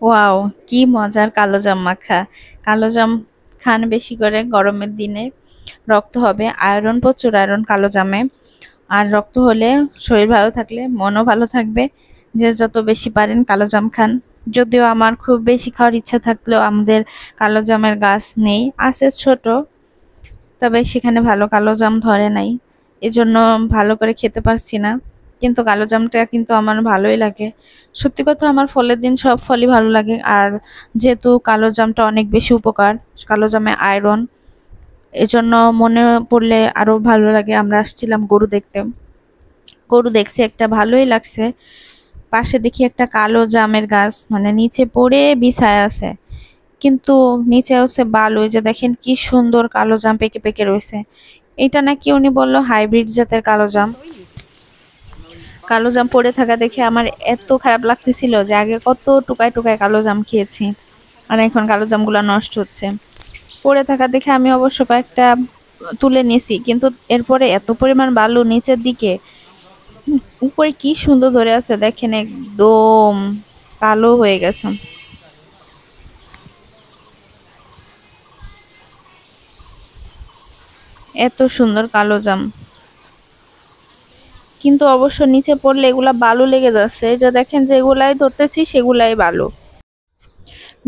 Wow! কি মজার কালোজাম মাখা। কালোজাম খান বেশি করে গরমের দিনে। রক্ত হবে, আয়রন প্রচুর আয়রন কালোজামে। আর রক্ত হলে শরীর ভালো থাকলে মনও ভালো থাকবে। যে যত বেশি পারেন কালোজাম খান। যদিও আমার খুব বেশি খাওয়ার ইচ্ছা থাকলেও আমাদের কালোজামের গাছ নেই। আছে ছোট, তবে সেখানে ভালো কালোজাম ধরে নাই। এজন্য ভালো করে খেতে পারছি না। কিন্তু কালোজামটা কিন্তু আমার ভালোই লাগে। সত্যি কথা আমার ফলের দিন সব ফলই ভালো লাগে। আর যেহেতু কালোজামটা অনেক বেশি উপকার, কালোজামে আয়রন, এজন্য মনে পড়লে আরো ভালো লাগে। আমরা আসছিলাম গরু দেখতে। গরু দেখছি একটা ভালোই লাগছে। পাশে দেখি একটা কালো জামের গাছ, মানে নিচে পড়ে বিছায় আছে। কিন্তু নিচে হচ্ছে বালু। ওই যে দেখেন কি সুন্দর কালো জাম পেকে পেকে রয়েছে। এটা নাকি উনি বললো হাইব্রিড জাতের কালো জাম। কালো জাম পড়ে থাকা দেখে আমার এত খারাপ লাগতেছিল যে আগে কত টুকায় টুকায় কালো জাম খেয়েছি, আর এখন কালো জামগুলো নষ্ট হচ্ছে। পড়ে থাকা দেখে আমি অবশ্য কয়েকটা তুলে নিয়েছি, কিন্তু এরপরে এত পরিমাণ বালু নিচের দিকে, উপরে কি সুন্দর ধরে আছে দেখেন, একদম কালো হয়ে গেছে। এত সুন্দর কালো জাম, কিন্তু অবশ্য নিচে পড়লে এগুলা বালু লেগে যাচ্ছে। যে দেখেন যে এগুলাই ধরতেছি সেগুলাই বালু।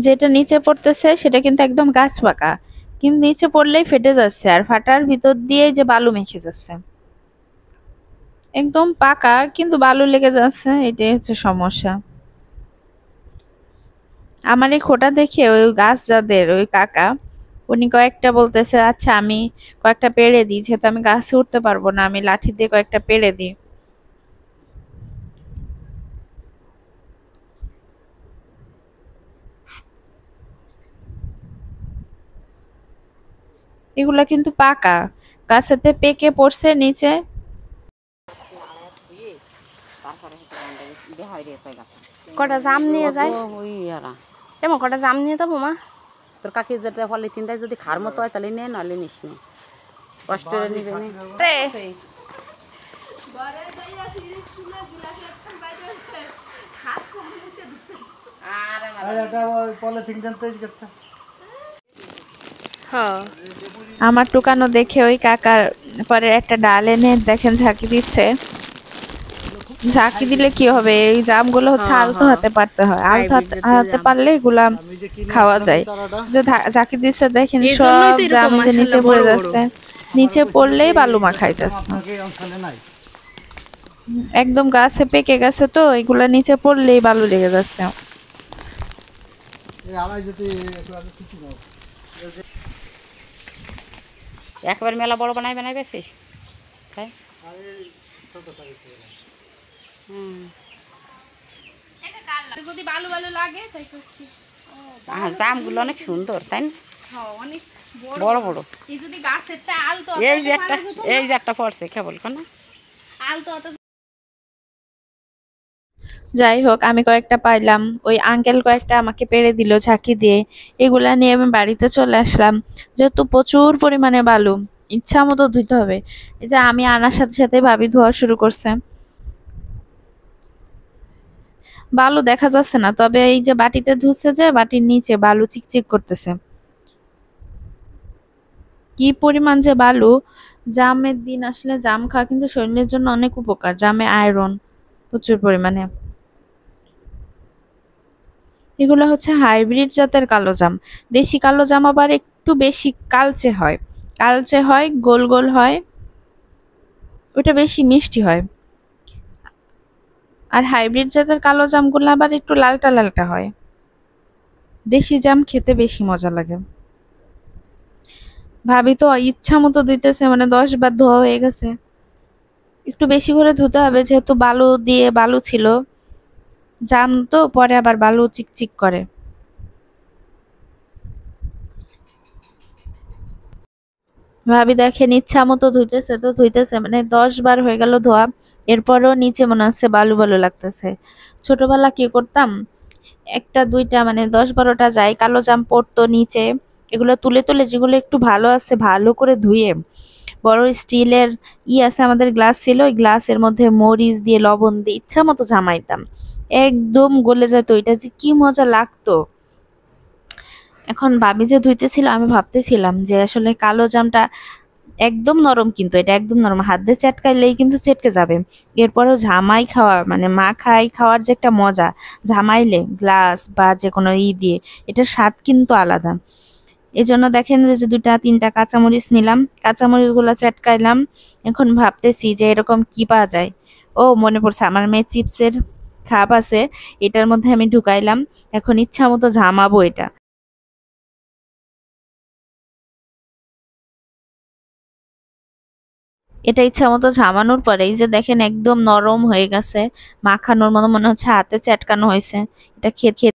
যেটা নিচে পড়তেছে সেটা কিন্তু একদম গাছ পাকা, কিন্তু নিচে পড়লেই ফেটে যাচ্ছে, আর ফাটার ভিতর দিয়ে যে বালু মেখে যাচ্ছে। একদম পাকা কিন্তু বালু লেগে যাচ্ছে, এটাই হচ্ছে সমস্যা। আমার এই খোটা দেখে ওই গাছ যাদের ওই কাকা, উনি কয়েকটা বলতেছে আচ্ছা আমি কয়েকটা পেড়ে দিই, যেহেতু আমি গাছে উঠতে পারবো না আমি লাঠি দিয়ে কয়েকটা পেড়ে দিই। এগুলা কিন্তু পাকা, গাছেতে পেকে পড়ছে নিচে। কটা জাম নিয়ে যায় এমন কটা জাম নিয়ে যাবো মা। তোর কাকি যেটা পলিথিনটাই যদি খার মতো হয় তাহলে নে, নাহলে নিস নি, কষ্ট নিবে নি। আমার টুকানো দেখে ওই কাকার পরে একটা ডাল এনে দেখেন ঝাঁকি দিচ্ছে। ঝাঁকি দিলে কি হবে, এই জামগুলো হচ্ছে আলতো হাতে পারতে হয়, আলতো হাতে পারলে এগুলা খাওয়া যায়। যে ঝাঁকি দিচ্ছে দেখেন সব জাম এই যে নিচে পড়ে যাচ্ছে, নিচে পড়লেই বালু মাখাই যাচ্ছে। একদম গাছে পেকে গেছে তো এগুলা নিচে পড়লেই বালু লেগে যাচ্ছে। একবার মেলা বড় বানাই বানাই বেশিস তাই। যদি বালু বালু লাগে তাই করছি। জামগুলো অনেক সুন্দর তাই না, বড় বড়। এই যে একটা পড়ছে কেবল না আলতো। যাই হোক আমি কয়েকটা পাইলাম, ওই আঙ্কেল কয়েকটা আমাকে পেড়ে দিল ঝাঁকি দিয়ে। এগুলা নিয়ে আমি বাড়িতে চলে আসলাম। যেহেতু প্রচুর পরিমাণে বালু, ইচ্ছা মতো ধুইতে হবে। এই যে আমি আনার সাথে সাথে ভাবি ধোয়া শুরু করছে। বালু দেখা যাচ্ছে না, তবে এই যে বাটিতে ধুচ্ছে যে বাটির নিচে বালু চিকচিক করতেছে। কি পরিমাণ যে বালু। জামের দিন আসলে জাম খাওয়া কিন্তু শরীরের জন্য অনেক উপকার। জামে আয়রন প্রচুর পরিমাণে। এগুলো হচ্ছে হাইব্রিড জাতের কালো জাম। দেশি কালো জাম আবার একটু বেশি কালচে হয়, কালচে হয়, গোল গোল হয়, ওটা বেশি মিষ্টি হয়। আর হাইব্রিড জাতের কালো জামগুলো আবার একটু লালটা লালটা হয়। দেশি জাম খেতে বেশি মজা লাগে। ভাবি তো ইচ্ছা মতো ধুইতেছে, মানে 10 বার ধোয়া হয়ে গেছে। একটু বেশি করে ধুতে হবে, যেহেতু বালু দিয়ে বালু ছিল, জাম তো পরে আবার বালু চিকচিক করে। ভাবি দেখেন ইচ্ছা মতো ধুইতেছে তো ধুইতেছে, মানে 10 বার হয়ে গেল ধোয়া, এরপরেও নিচে মনে হচ্ছে বালু বালু লাগতেছে। ছোটবেলা কি করতাম, একটা দুইটা মানে 10-12টা যাই কালো জাম পড়তো নিচে, এগুলো তুলে তুলে যেগুলো একটু ভালো আছে ভালো করে ধুয়ে বড় স্টিলের আছে আমাদের গ্লাস ছিল, ওই গ্লাসের মধ্যে মরিচ দিয়ে লবণ দিয়ে ইচ্ছা মতো জামাইতাম। একদম গলে যেত। এটা যে কি মজা লাগতো। এখন ভাবি যে ধুইতেছিল, আমি ভাবতেছিলাম যে আসলে কালো জামটা একদম নরম, কিন্তু এটা একদম নরম, হাত দিয়ে চটকাইলেই কিন্তু চেটকে যাবে। এরপরেও ঝামাই খাওয়া মানে মাখাই খাওয়ার যে একটা মজা, ঝামাইলে গ্লাস বা যে কোনো দিয়ে, এটার স্বাদ কিন্তু আলাদা। এই জন্য দেখেন যে 2-3টা কাঁচামরিচ নিলাম, কাঁচামরিচ গুলো চটকাইলাম। এখন ভাবতেছি যে এরকম কি পাওয়া যায়। ও মনে পড়ছে, আমার মেয়ে চিপসের খাপ আছে, এটার মধ্যে আমি ঢুকাইলাম। এখন ইচ্ছা মতো ঝামাবো এটা। এটা ইচ্ছা মতো ঝামানোর পরে এই যে দেখেন একদম নরম হয়ে গেছে, মাখানোর মতো মনে হচ্ছে হাতে চটকানো হয়েছে। এটা খেতে